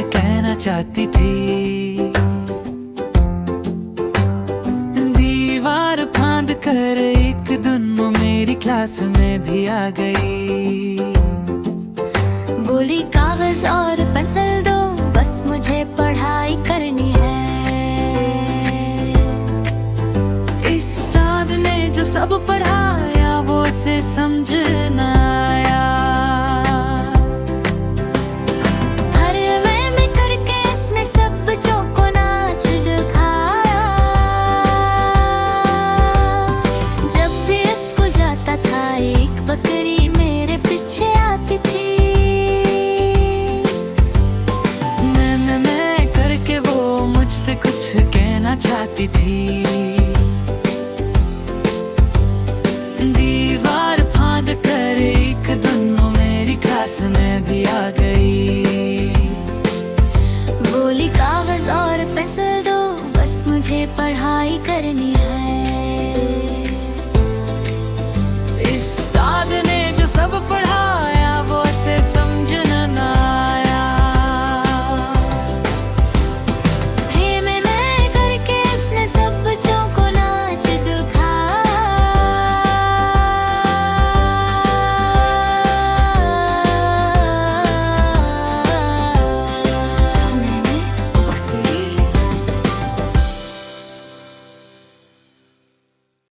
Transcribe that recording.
कहना चाहती थी। दीवार फांद कर एक दिन वो मेरी क्लास में भी आ गई। बोली कागज और पेंसिल दो, बस मुझे पढ़ाई करनी है। उस्ताद ने जो सब पढ़ाया वो उसे समझ न आया। हर वे में करके इसने सब बच्चों को नाच दिखाया। जब भी स्कूल जाता था एक बकरी मेरे पीछे आती थी। मैं करके वो मुझसे कुछ कहना चाहती थी। दीवार फांद कर एक दिन वो मेरी क्लास में भी आ गई। बोली कागज और पेंसिल दो, बस मुझे पढ़ाई करनी है।